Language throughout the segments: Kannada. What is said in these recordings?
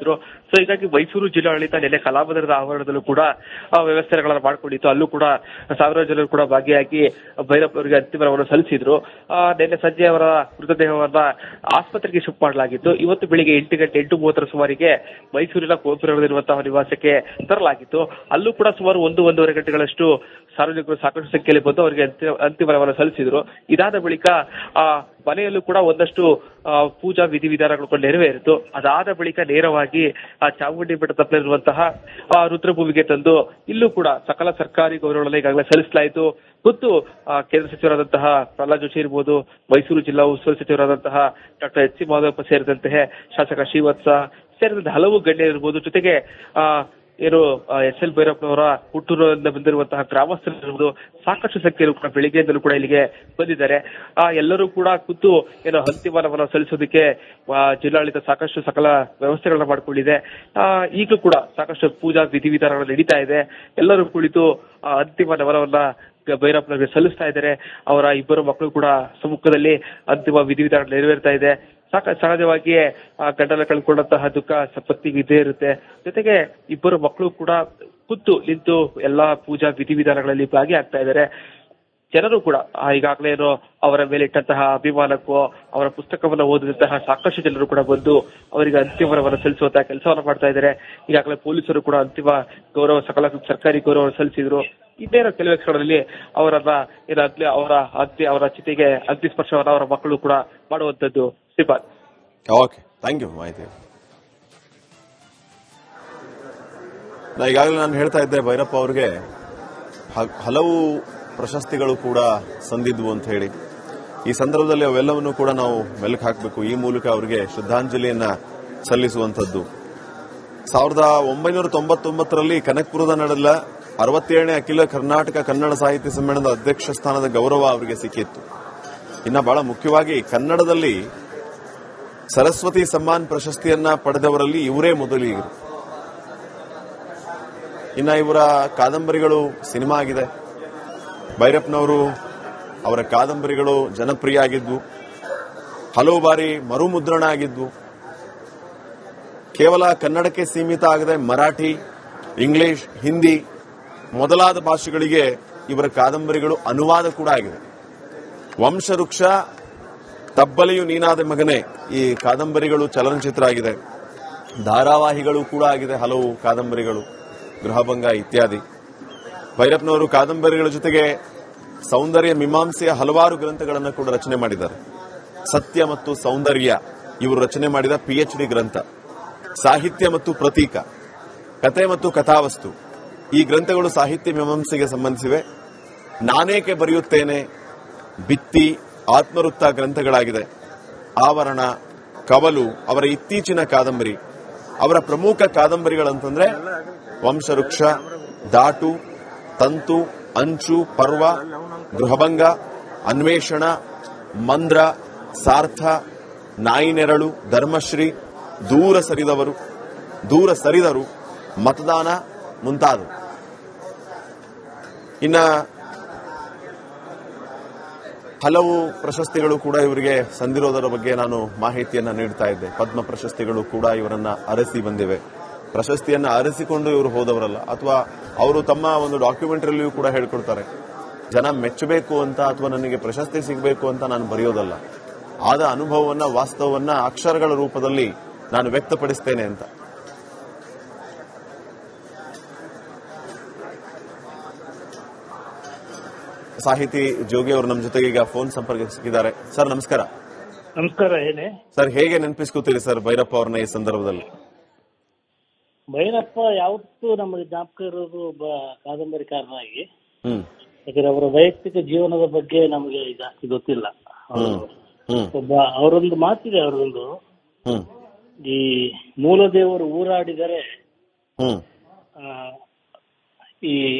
ಸಲ್ಲಿಸಿದ್ರು. ಸೊ ಹೀಗಾಗಿ ಮೈಸೂರು ಜಿಲ್ಲಾಡಳಿತ ನಿನ್ನೆ ಕಲಾಮಂದಿರದ ಆವರಣದಲ್ಲೂ ಕೂಡ ವ್ಯವಸ್ಥೆಗಳನ್ನ ಮಾಡ್ಕೊಂಡಿತ್ತು. ಅಲ್ಲೂ ಕೂಡ ಸಾವಿರಾರು ಜನರು ಕೂಡ ಭಾಗಿಯಾಗಿ ಭೈರಪ್ಪ ಅವರಿಗೆ ಅಂತಿಮವನ್ನು ಸಲ್ಲಿಸಿದ್ರು. ನಿನ್ನೆ ಸಂಜೆ ಅವರ ಮೃತದೇಹವನ್ನ ಆಸ್ಪತ್ರೆಗೆ ಶಿಫ್ಟ್ ಮಾಡಲಾಗಿತ್ತು. ಇವತ್ತು ಬೆಳಿಗ್ಗೆ 8:30 ಸುಮಾರಿಗೆ ಮೈಸೂರಿನ ಕೋಪುರದಲ್ಲಿರುವಂತಹ ನಿವಾಸಕ್ಕೆ ತರಲಾಗಿತ್ತು. ಅಲ್ಲೂ ಕೂಡ ಸುಮಾರು 1-1.5 ಗಂಟೆಗಳಷ್ಟು ಸಾರ್ವಜನಿಕರು ಸಾಕಷ್ಟು ಸಂಖ್ಯೆಯಲ್ಲಿ ಬಂದು ಅವರಿಗೆ ಅಂತಿಮವನ್ನು ಸಲ್ಲಿಸಿದ್ರು. ಇದಾದ ಬಳಿಕ ಮನೆಯಲ್ಲೂ ಕೂಡ ಒಂದಷ್ಟು ಪೂಜಾ ವಿಧಿವಿಧಾನಗಳು ನೆರವೇರಿತು. ಅದಾದ ಬಳಿಕ ನೇರವಾಗಿ ಚಾಮುಂಡಿ ಬೆಟ್ಟ ತಪ್ಪಲಿರುವಂತಹ ರುದ್ರಭೂಮಿಗೆ ತಂದು ಇಲ್ಲೂ ಕೂಡ ಸಕಲ ಸರ್ಕಾರಿ ಗೌರವಗಳನ್ನು ಈಗಾಗಲೇ ಸಲ್ಲಿಸಲಾಯಿತು. ಖುದ್ದು ಕೇಂದ್ರ ಸಚಿವರಾದಂತಹ ಪ್ರಹ್ಲಾದ್ ಜೋಶಿ ಇರಬಹುದು, ಮೈಸೂರು ಜಿಲ್ಲಾ ಉಸ್ತುವಾರಿ ಸಚಿವರಾದಂತಹ ಡಾಕ್ಟರ್ ಎಚ್ ಸಿ ಮಾಧವಪ್ಪ ಸೇರಿದಂತೆ ಶಾಸಕ ಶ್ರೀವತ್ಸ ಸೇರಿದಂತೆ ಹಲವು ಗಣ್ಯರು ಇರಬಹುದು. ಜೊತೆಗೆ ಎಸ್ ಎಲ್ ಭೈರಪ್ಪನವರ ಹುಟ್ಟೂರಿನಿಂದ ಬಂದಿರುವಂತಹ ಗ್ರಾಮಸ್ಥರಿರುವುದು ಸಾಕಷ್ಟು ಸಂಖ್ಯೆಯಲ್ಲೂ ಕೂಡ ಬೆಳಿಗ್ಗೆಯಿಂದಲೂ ಕೂಡ ಇಲ್ಲಿಗೆ ಬಂದಿದ್ದಾರೆ. ಎಲ್ಲರೂ ಕೂಡ ಖುದ್ದು ಅಂತಿಮವನ್ನು ಸಲ್ಲಿಸೋದಕ್ಕೆ ಜಿಲ್ಲಾಡಳಿತ ಸಾಕಷ್ಟು ಸಕಲ ವ್ಯವಸ್ಥೆಗಳನ್ನ ಮಾಡಿಕೊಂಡಿದೆ. ಈಗಲೂ ಕೂಡ ಸಾಕಷ್ಟು ಪೂಜಾ ವಿಧಿವಿಧಾನಗಳು ನಡೀತಾ ಇದೆ. ಎಲ್ಲರೂ ಕುಳಿತು ಅಂತಿಮ ನಮನವನ್ನ ಭೈರಪ್ಪನವರಿಗೆ ಸಲ್ಲಿಸ್ತಾ ಇದ್ದಾರೆ. ಅವರ ಇಬ್ಬರು ಮಕ್ಕಳು ಕೂಡ ಸಮ್ಮುಖದಲ್ಲಿ ಅಂತಿಮ ವಿಧಿವಿಧಾನ ನೆರವೇರ್ತಾ ಇದೆ. ಸಹಜವಾಗಿಯೇ ಗಂಡನ ಕಳ್ಕೊಂಡಂತಹ ದುಃಖ ಪತ್ನಿಗೆ ಇದ್ದೇ ಇರುತ್ತೆ. ಜೊತೆಗೆ ಇಬ್ಬರು ಮಕ್ಕಳು ಕೂಡ ಖುದ್ದು ನಿಂತು ಎಲ್ಲಾ ಪೂಜಾ ವಿಧಿವಿಧಾನಗಳಲ್ಲಿ ಭಾಗಿಯಾಗ್ತಾ ಇದ್ದಾರೆ. ಜನರು ಕೂಡ ಈಗಾಗಲೇ ಅವರ ಮೇಲೆ ಇಟ್ಟಂತಹ ಅಭಿಮಾನಕ್ಕೂ ಅವರ ಪುಸ್ತಕವನ್ನು ಓದಿದಂತಹ ಸಾಕಷ್ಟು ಜನರು ಕೂಡ ಬಂದು ಅವರಿಗೆ ಅಂತಿಮವನ್ನು ಸಲ್ಲಿಸುವಂತಹ ಕೆಲಸವನ್ನು ಮಾಡ್ತಾ ಇದ್ದಾರೆ. ಈಗಾಗಲೇ ಪೊಲೀಸರು ಕೂಡ ಅಂತಿಮ ಗೌರವ ಸಕಲ ಸರ್ಕಾರಿ ಗೌರವ ಸಲ್ಲಿಸಿದ್ರು. ಇನ್ನೇನು ಕೆಲವೇ ಕ್ಷಣಗಳಲ್ಲಿ ಅವರನ್ನ ಅವರ ಚಿತೆಗೆ ಅಗ್ನಿ ಸ್ಪರ್ಶವನ್ನು ಅವರ ಮಕ್ಕಳು ಕೂಡ ಮಾಡುವಂತದ್ದು. ಶ್ರೀಪಾದ್, ಓಕೆ, ಥ್ಯಾಂಕ್ ಯು ಮಾಹಿತಿ. ಈಗಾಗಲೇ ನಾನು ಹೇಳ್ತಾ ಇದ್ದೆ, ಭೈರಪ್ಪ ಅವರಿಗೆ ಹಲವು ಪ್ರಶಸ್ತಿಗಳು ಕೂಡ ಸಂದಿದ್ವು ಅಂತ ಹೇಳಿ. ಈ ಸಂದರ್ಭದಲ್ಲಿ ಅವೆಲ್ಲವನ್ನು ಕೂಡ ನಾವು ಮೆಲುಕು ಹಾಕಬೇಕು. ಈ ಮೂಲಕ ಅವರಿಗೆ ಶ್ರದ್ಧಾಂಜಲಿಯನ್ನ ಸಲ್ಲಿಸುವಂತದ್ದು. 1999ರಲ್ಲಿ ಕನಕಪುರದ ನಡೆದ 67ನೇ ಅಖಿಲ ಕರ್ನಾಟಕ ಕನ್ನಡ ಸಾಹಿತ್ಯ ಸಮ್ಮೇಳನದ ಅಧ್ಯಕ್ಷ ಸ್ಥಾನದ ಗೌರವ ಅವರಿಗೆ ಸಿಕ್ಕಿತ್ತು. ಇನ್ನ ಬಹಳ ಮುಖ್ಯವಾಗಿ ಕನ್ನಡದಲ್ಲಿ ಸರಸ್ವತಿ ಸಮ್ಮಾನ್ ಪ್ರಶಸ್ತಿಯನ್ನ ಪಡೆದವರಲ್ಲಿ ಇವರೇ ಮೊದಲಿಗರು. ಇನ್ನ ಇವರ ಕಾದಂಬರಿಗಳು ಸಿನಿಮಾ ಆಗಿದೆ. ಭೈರಪ್ಪನವರು ಅವರ ಕಾದಂಬರಿಗಳು ಜನಪ್ರಿಯ ಆಗಿದ್ವು, ಹಲವು ಬಾರಿ ಮರುಮುದ್ರಣ ಆಗಿದ್ವು. ಕೇವಲ ಕನ್ನಡಕ್ಕೆ ಸೀಮಿತ ಆಗದೆ ಮರಾಠಿ, ಇಂಗ್ಲಿಷ್, ಹಿಂದಿ ಮೊದಲಾದ ಭಾಷೆಗಳಿಗೆ ಇವರ ಕಾದಂಬರಿಗಳು ಅನುವಾದ ಕೂಡ ಆಗಿದೆ. ವಂಶವೃಕ್ಷ, ತಬ್ಬಲಿಯು ನೀನಾದ ಮಗನೇ ಈ ಕಾದಂಬರಿಗಳು ಚಲನಚಿತ್ರ ಆಗಿದೆ. ಧಾರಾವಾಹಿಗಳು ಕೂಡ ಆಗಿದೆ, ಹಲವು ಕಾದಂಬರಿಗಳು, ಗೃಹಭಂಗ ಇತ್ಯಾದಿ. ಭೈರಪ್ಪನವರು ಕಾದಂಬರಿಗಳ ಜೊತೆಗೆ ಸೌಂದರ್ಯ ಮೀಮಾಂಸೆಯ ಹಲವಾರು ಗ್ರಂಥಗಳನ್ನು ಕೂಡ ರಚನೆ ಮಾಡಿದ್ದಾರೆ. ಸತ್ಯ ಮತ್ತು ಸೌಂದರ್ಯ ಇವರು ರಚನೆ ಮಾಡಿದ PhD ಗ್ರಂಥ. ಸಾಹಿತ್ಯ ಮತ್ತು ಪ್ರತೀಕ, ಕತೆ ಮತ್ತು ಕಥಾವಸ್ತು ಈ ಗ್ರಂಥಗಳು ಸಾಹಿತ್ಯ ಮೀಮಾಂಸೆಗೆ ಸಂಬಂಧಿಸಿವೆ. ನಾನೇಕೆ ಬರೆಯುತ್ತೇನೆ, ಭಿತ್ತಿ, ಆತ್ಮವೃತ್ತ ಗ್ರಂಥಗಳಾಗಿದೆ. ಆವರಣ, ಕವಲು ಅವರ ಇತ್ತೀಚಿನ ಕಾದಂಬರಿ. ಅವರ ಪ್ರಮುಖ ಕಾದಂಬರಿಗಳಂತಂದ್ರೆ ವಂಶವೃಕ್ಷ, ದಾಟು, ತಂತು, ಅಂಚು, ಪರ್ವ, ಗೃಹಭಂಗ, ಅನ್ವೇಷಣ, ಮಂದ್ರ, ಸಾರ್ಥ, ನಾಯಿನೆರಳು, ಧರ್ಮಶ್ರೀ, ದೂರ ಸರಿದರು, ಮತದಾನ ಮುಂತಾದವು. ಇನ್ನ ಹಲವು ಪ್ರಶಸ್ತಿಗಳು ಕೂಡ ಇವರಿಗೆ ಸಂದಿರೋದರ ಬಗ್ಗೆ ನಾನು ಮಾಹಿತಿಯನ್ನ ನೀಡ್ತಾ ಇದ್ದೆ. ಪದ್ಮ ಪ್ರಶಸ್ತಿಗಳು ಕೂಡ ಇವರನ್ನ ಅರಸಿ ಬಂದಿವೆ. ಪ್ರಶಸ್ತಿಯನ್ನ ಅರಸಿಕೊಂಡು ಇವರು ಹೋದವರಲ್ಲ, ಅಥವಾ ಅವರು ತಮ್ಮ ಒಂದು ಡಾಕ್ಯುಮೆಂಟರಿಯಲ್ಲಿಯೂ ಕೂಡ ಹೇಳ್ಕೊಡ್ತಾರೆ, ಜನ ಮೆಚ್ಚಬೇಕು ಅಂತ ಅಥವಾ ನನಗೆ ಪ್ರಶಸ್ತಿ ಸಿಗಬೇಕು ಅಂತ ನಾನು ಬರೆಯೋದಲ್ಲ, ಆದ ಅನುಭವವನ್ನ, ವಾಸ್ತವವನ್ನ ಅಕ್ಷರಗಳ ರೂಪದಲ್ಲಿ ನಾನು ವ್ಯಕ್ತಪಡಿಸ್ತೇನೆ ಅಂತ. ಸಾಹಿತಿ ಜೋಗಿ ಅವರು ನಮ್ಮ ಜೊತೆಗೆ ಈಗ ಫೋನ್ ಸಂಪರ್ಕ ಸಿಕ್ಕಿದ್ದಾರೆ. ಸರ್ ನಮಸ್ಕಾರ. ನಮಸ್ಕಾರ. ಏನೇ ಸರ್, ಹೇಗೆ ನೆನಪಿಸ್ಕೊತೀರಿ ಸರ್ ಭೈರಪ್ಪ ಅವ್ರನ್ನ ಈ ಸಂದರ್ಭದಲ್ಲಿ? ಭೈರಪ್ಪ ಯಾವತ್ತೂ ನಮಗೆ ಜ್ಞಾಪಕ ಇರೋದು ಒಬ್ಬ ಕಾದಂಬರಿಕಾರನಾಗಿ. ಯಾಕಂದ್ರೆ ಅವರ ವೈಯಕ್ತಿಕ ಜೀವನದ ಬಗ್ಗೆ ನಮಗೆ ಜಾಸ್ತಿ ಗೊತ್ತಿಲ್ಲ. ಒಬ್ಬ ಅವರೊಂದು ಮಾತಿದೆ, ಅವರೊಂದು ಈ ಮೂಲ ದೇವರು ಊರಾಡಿದರೆ ಈ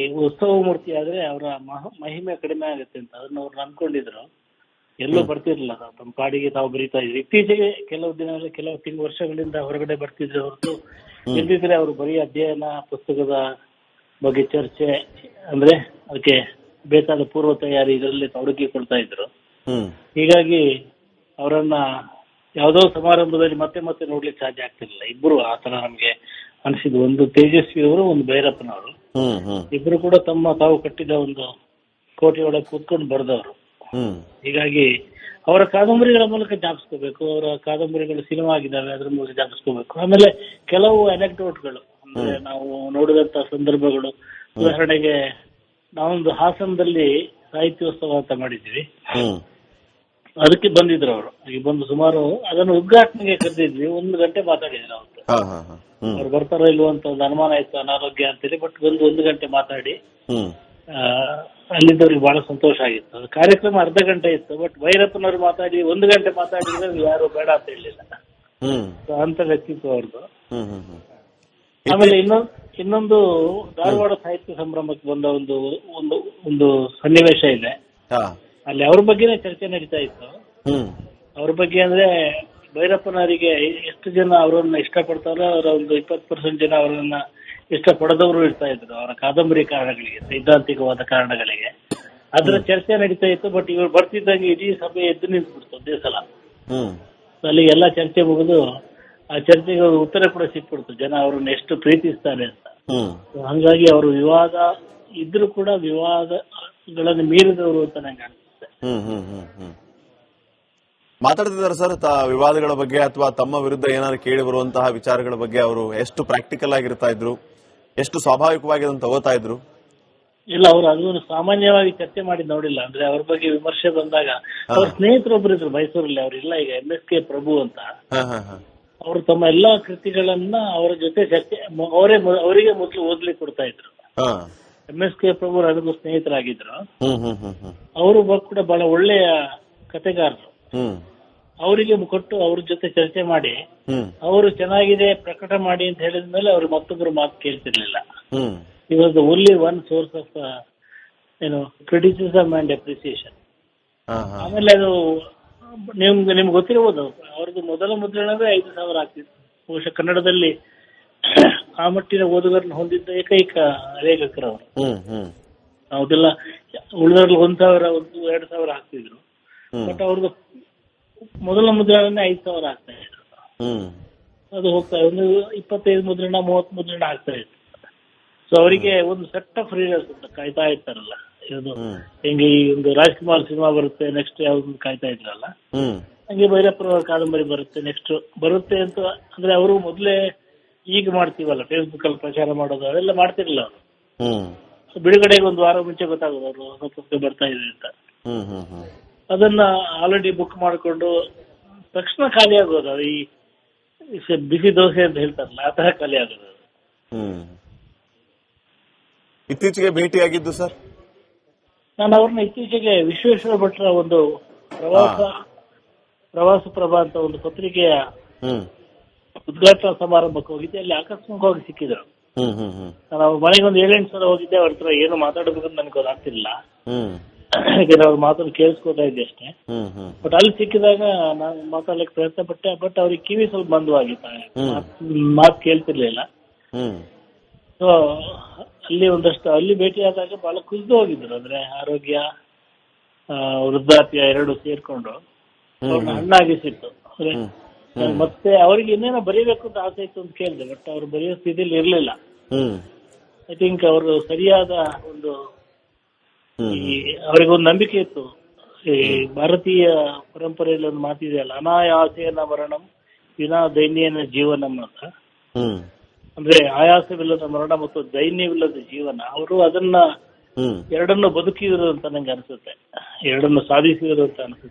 ಉತ್ಸವ ಮೂರ್ತಿ ಆದ್ರೆ ಅವರ ಮಹಿಮೆ ಕಡಿಮೆ ಆಗುತ್ತೆ ಅಂತ ಅದನ್ನ ಅವ್ರು ನಂಬ್ಕೊಂಡಿದ್ರು. ಎಲ್ಲೂ ಬರ್ತಿರ್ಲಿಲ್ಲ, ತಮ್ಮ ಪಾಡಿಗೆ ತಾವು ಬರೀತಾ ಇದ್ರು. ಇತ್ತೀಚೆಗೆ ಕೆಲವು ವರ್ಷಗಳಿಂದ ಹೊರಗಡೆ ಬರ್ತಿದ್ರೆ ಹೊರತು ಇಲ್ದಿದ್ರೆ ಅವರು ಬರೀ ಅಧ್ಯಯನ, ಪುಸ್ತಕದ ಬಗ್ಗೆ ಚರ್ಚೆ, ಅಂದ್ರೆ ಅದಕ್ಕೆ ಬೇಕಾದ ಪೂರ್ವ ತಯಾರಿ ಇದರಲ್ಲಿ ತೊಡಗಿಕೊಳ್ತಾ ಇದ್ರು. ಹೀಗಾಗಿ ಅವರನ್ನ ಯಾವುದೋ ಸಮಾರಂಭದಲ್ಲಿ ಮತ್ತೆ ಮತ್ತೆ ನೋಡ್ಲಿಕ್ಕೆ ಸಾಧ್ಯ ಆಗ್ತಿರ್ಲಿಲ್ಲ. ಇಬ್ರು ಆತರ ನಮ್ಗೆ ಅನಿಸಿದ್ದು. ಒಂದು ತೇಜಸ್ವಿ ಅವರು, ಒಂದು ಭೈರಪ್ಪನವರು. ಇಬ್ರು ಕೂಡ ತಾವು ಕಟ್ಟಿದ ಒಂದು ಕೋಟೆಯೊಳಗೆ ಕೂತ್ಕೊಂಡು ಬರೆದವರು. ಹೀಗಾಗಿ ಅವರ ಕಾದಂಬರಿಗಳ ಮೂಲಕ ಜ್ಞಾಪಿಸ್ಕೋಬೇಕು. ಅವರ ಕಾದಂಬರಿಗಳು ಸಿನಿಮಾ ಆಗಿದ್ದಾವೆ, ಅದ್ರ ಮೂಲಕ ಜ್ಞಾಪಿಸ್ಕೋಬೇಕು. ಆಮೇಲೆ ಕೆಲವು ಅನೆಕ್ಡೋಟ್ಗಳು, ಅಂದ್ರೆ ನಾವು ನೋಡಿದಂತ ಸಂದರ್ಭಗಳು. ಉದಾಹರಣೆಗೆ ನಾವೊಂದು ಹಾಸನದಲ್ಲಿ ಸಾಹಿತ್ಯೋತ್ಸವ ಅಂತ ಮಾಡಿದ್ವಿ. ಅದಕ್ಕೆ ಬಂದಿದ್ರು ಅವರು. ಈಗ ಬಂದು ಸುಮಾರು ಅದನ್ನು ಉದ್ಘಾಟನೆಗೆ ಕರೆದಿದ್ವಿ. 1 ಗಂಟೆ ಮಾತಾಡಿದ್ರು ಅವತ್ತು. ಅವ್ರು ಬರ್ತಾರೋ ಇಲ್ವೋ ಅಂತ ಒಂದು ಅನುಮಾನ ಇತ್ತು, ಅನಾರೋಗ್ಯ ಅಂತೇಳಿ. ಬಟ್ ಬಂದು 1 ಗಂಟೆ ಮಾತಾಡಿ ಅಲ್ಲಿದ್ದವ್ರಿಗೆ ಬಹಳ ಸಂತೋಷ ಆಗಿತ್ತು. ಅದು ಕಾರ್ಯಕ್ರಮ ಅರ್ಧ ಗಂಟೆ ಇತ್ತು. ಬಟ್ ಭೈರಪ್ಪನವ್ರು ಮಾತಾಡಿ 1 ಗಂಟೆ ಮಾತಾಡಿದ್ರೆ ಯಾರು ಬೇಡ ಅಂತ ಹೇಳಲಿಲ್ಲ. ಅಂತ ವ್ಯಕ್ತಿತ್ವ ಅವ್ರದ್ದು. ಆಮೇಲೆ ಇನ್ನೊಂದು ಧಾರವಾಡ ಸಾಹಿತ್ಯ ಸಂಭ್ರಮಕ್ಕೆ ಬಂದ ಒಂದು ಸನ್ನಿವೇಶ ಇದೆ. ಅಲ್ಲಿ ಅವ್ರ ಬಗ್ಗೆನೇ ಚರ್ಚೆ ನಡೀತಾ ಇತ್ತು. ಅವ್ರ ಬಗ್ಗೆ ಅಂದ್ರೆ ಭೈರಪ್ಪನವರಿಗೆ ಎಷ್ಟು ಜನ ಅವರನ್ನ ಇಷ್ಟಪಡ್ತಾರೋ ಅವರ ಒಂದು 20% ಜನ ಅವರನ್ನ ಇಷ್ಟಪಡದವರು ಇರ್ತಾ ಇದ್ರು, ಅವರ ಕಾದಂಬರಿ ಕಾರಣಗಳಿಗೆ, ಸೈದ್ಧಾಂತಿಕವಾದ ಕಾರಣಗಳಿಗೆ. ಅದರ ಚರ್ಚೆ ನಡೀತಾ ಇತ್ತು. ಬಟ್ ಇವ್ರು ಬರ್ತಿದ್ದಂಗೆ ಇಡೀ ಸಭೆ ಎದ್ದು ನಿಂತ್ಬಿಡ್ತು ಅದೇ ಸಲ. ಅಲ್ಲಿ ಎಲ್ಲಾ ಚರ್ಚೆ ಮುಗಿದು ಆ ಚರ್ಚೆಗೆ ಉತ್ತರ ಕೂಡ ಸಿಕ್ಬಿಡ್ತು, ಜನ ಅವ್ರನ್ನ ಎಷ್ಟು ಪ್ರೀತಿಸ್ತಾರೆ ಅಂತ. ಹಂಗಾಗಿ ಅವರು ವಿವಾದ ಇದ್ರೂ ಕೂಡ ವಿವಾದಗಳನ್ನು ಮೀರಿದವರು ಅಂತ ನಂಗೆ ಅನಿಸುತ್ತೆ. ಮಾತಾಡ್ತಿದ್ದಾರೆ ಸರ್ ವಿವಾದಗಳ ಬಗ್ಗೆ ಅಥವಾ ತಮ್ಮ ವಿರುದ್ಧ ಏನಾದ್ರು ಕೇಳಿ ಬರುವಂತಹ ವಿಚಾರಗಳ ಬಗ್ಗೆ ಅವರು ಎಷ್ಟು ಪ್ರಾಕ್ಟಿಕಲ್ ಆಗಿರ್ತಾ ಇದ್ರು, ಎಷ್ಟು ಸ್ವಾಭಾವಿಕವಾಗಿ ಅದನ್ನು ತಗೋತಾ ಇದ್ರು? ಇಲ್ಲ, ಅವರು ಅದನ್ನು ಸಾಮಾನ್ಯವಾಗಿ ಚರ್ಚೆ ಮಾಡಿ ನೋಡಿಲ್ಲ. ಅಂದ್ರೆ ಅವ್ರ ಬಗ್ಗೆ ವಿಮರ್ಶೆ ಬಂದಾಗ ಅವ್ರ ಸ್ನೇಹಿತರೊಬ್ರು ಇದ್ರು ಮೈಸೂರಲ್ಲಿ, ಅವ್ರಿಲ್ಲ ಈಗ, MSK ಪ್ರಭು ಅಂತ. ಅವರು ತಮ್ಮ ಎಲ್ಲಾ ಕೃತಿಗಳನ್ನ ಅವರ ಜೊತೆ ಚರ್ಚೆ ಅವರಿಗೆ ಮೊದಲು ಓದ್ಲಿಕ್ಕೆ ಕೊಡ್ತಾ ಇದ್ರು. MSK ಪ್ರಭು ನನಗೂ ಸ್ನೇಹಿತರಾಗಿದ್ರು. ಅವರು ಕೂಡ ಬಹಳ ಒಳ್ಳೆಯ ಕಥೆಗಾರರು. ಅವರಿಗೆ ಕೊಟ್ಟು ಅವ್ರ ಜೊತೆ ಚರ್ಚೆ ಮಾಡಿ ಅವರು ಚೆನ್ನಾಗಿದೆ ಪ್ರಕಟ ಮಾಡಿ ಅಂತ ಹೇಳಿದ್ಮೇಲೆ ಅವ್ರು ಮತ್ತೊಬ್ಬರು ಮಾತು ಕೇಳ್ತಿರ್ಲಿಲ್ಲ. He was the only one source of criticism and appreciation. ಆಮೇಲೆ ಅದು ನಿಮ್ಗೆ ಗೊತ್ತಿರಬಹುದು, ಅವ್ರದ್ದು ಮೊದಲ ಮುದ್ರಣವೇ 5,000 ಆಗ್ತಿತ್ತು. ಬಹುಶಃ ಕನ್ನಡದಲ್ಲಿ ಆ ಮಟ್ಟಿನ ಓದುಗರನ್ನು ಹೊಂದಿದ್ದ ಏಕೈಕ ಲೇಖಕರವರು. ಅದೆಲ್ಲ ಉಳಿದವ್ರಲ್ಲಿ 1,000, 2,000 ಆಗ್ತಿದ್ರು. ಬಟ್ ಅವ್ರದ್ದು ಮೊದಲ ಮುದ್ರಣನೇ 5,000 ಆಗ್ತಾ ಇದ್ರು. ಅದು ಹೋಗ್ತಾ ಒಂದು 25 ಮುದ್ರಣ 30 ಮುದ್ರಣ ಆಗ್ತಾ ಇತ್ತು. ಸೊ ಅವರಿಗೆ ಒಂದು ಸೆಟ್ ಆಫ್ ರೀಡರ್ಸ್ ಅಂತ ಕಾಯ್ತಾ ಇರ್ತಾರಲ್ಲ, ಇದು ಹೆಂಗೆ ಈ ಒಂದು ರಾಜ್ಕುಮಾರ್ ಸಿನಿಮಾ ಬರುತ್ತೆ ನೆಕ್ಸ್ಟ್ ಯಾವ್ದು ಕಾಯ್ತಾ ಇದ್ರಲ್ಲ, ಹಂಗೆ ಭೈರಪ್ಪನವರ ಕಾದಂಬರಿ ಬರುತ್ತೆ ನೆಕ್ಸ್ಟ್ ಬರುತ್ತೆ ಅಂತ. ಅಂದ್ರೆ ಅವರು ಮೊದಲೇ ಈಗ ಮಾಡ್ತೀವಲ್ಲ ಫೇಸ್ಬುಕ್ ಅಲ್ಲಿ ಪ್ರಚಾರ ಮಾಡೋದು ಅದೆಲ್ಲ ಮಾಡ್ತಿರ್ಲಿಲ್ಲ ಅವರು. ಬಿಡುಗಡೆಗೆ 1 ವಾರ ಮುಂಚೆ ಗೊತ್ತಾಗೋದು ಅವರು ಹೊಸ ಪುಸ್ತಕ ಬರ್ತಾ ಇದೆ ಅಂತ. ಅದನ್ನ ಆಲ್ರೆಡಿ ಬುಕ್ ಮಾಡಿಕೊಂಡು ತಕ್ಷಣ ಖಾಲಿ ಆಗೋದು. ಅದು ಈ ಬಿಸಿ ದೋಸೆ ಅಂತ ಹೇಳ್ತಾರಲ್ಲ ಆ ತರ ಖಾಲಿ ಆಗೋದು. ಇತ್ತೀಚೆಗೆ ಭೇಟಿಯಾಗಿದ್ದು ಸರ್ ನಾನು ಅವ್ರನ್ನ ಇತ್ತೀಚೆಗೆ ವಿಶ್ವೇಶ್ವರ ಭಟ್ರ ಒಂದು ಪ್ರವಾಸ ಪ್ರಭಾ ಅಂತ ಒಂದು ಪತ್ರಿಕೆಯ ಉದ್ಘಾಟನಾ ಸಮಾರಂಭಕ್ಕೆ ಹೋಗಿದ್ದೆ. ಅಲ್ಲಿ ಆಕಸ್ಮಿಕವಾಗಿ ಸಿಕ್ಕಿದ್ರು. ನಾನು ಅವ್ರ ಮನೆಗೆ ಒಂದು 7-8 ಸಲ ಹೋಗಿದ್ದೆ. ಅವ್ರ ಹತ್ರ ಏನು ಮಾತಾಡಬೇಕಂತ ನನಗೆ ಗೊತ್ತಾಗ್ತಿರ್ಲಿಲ್ಲ, ಯಾಕಂದ್ರೆ ಅವ್ರ ಮಾತನ್ನು ಕೇಳಿಸ್ಕೊತಾ ಇದ್ದೆ ಅಷ್ಟೇ. ಬಟ್ ಅಲ್ಲಿ ಸಿಕ್ಕಿದಾಗ ನಾನು ಮಾತಾಡ್ಲಿಕ್ಕೆ ಪ್ರಯತ್ನ ಪಟ್ಟೆ. ಬಟ್ ಅವ್ರಿಗೆ ಕಿವಿ ಸ್ವಲ್ಪ ಬಂಧವಾಗಿತ್ತು, ಮಾತು ಕೇಳ್ತಿರ್ಲಿಲ್ಲ. ಸೊ ಅಲ್ಲಿ ಭೇಟಿಯಾದಾಗ ಬಹಳ ಕುಸಿದು ಹೋಗಿದ್ರು. ಅಂದ್ರೆ ಆರೋಗ್ಯ ವೃದ್ಧಾಪ್ಯ 2 ಸೇರ್ಕೊಂಡು ಅವ್ರನ್ನ ಹಣ್ಣಾಗಿಸಿತ್ತು. ಮತ್ತೆ ಅವ್ರಿಗೆ ಇನ್ನೇನೋ ಬರೀಬೇಕು ಅಂತ ಆಸೆ ಇತ್ತು ಅಂತ ಕೇಳಿದೆ. ಬಟ್ ಅವ್ರು ಬರೆಯೋ ಸ್ಥಿತಿಲಿ ಇರ್ಲಿಲ್ಲ. ಐ ಥಿಂಕ್ ಅವರು ಸರಿಯಾದ ಒಂದು ಅವ್ರಿಗೊಂದು ನಂಬಿಕೆ ಇತ್ತು. ಈ ಭಾರತೀಯ ಪರಂಪರೆಯಲ್ಲಿ ಒಂದು ಮಾತಿದೆಯಲ್ಲ, ಅನಾಯಾಸೇನ ಮರಣಂ ವಿನಾ ದೈನ್ಯನ ಜೀವನಂ ಅಂತ. ಅಂದ್ರೆ ಆಯಾಸವಿಲ್ಲದ ಮರಣ ಮತ್ತು ದೈನ್ಯವಿಲ್ಲದ ಜೀವನ. ಅವರು ಅದನ್ನ ಎರಡನ್ನು ಬದುಕಿದ್ರು ಅಂತ ನಂಗೆ ಅನಿಸುತ್ತೆ, ಎರಡನ್ನು ಸಾಧಿಸಿದ್ರು ಅಂತ ಅನಿಸುತ್ತೆ.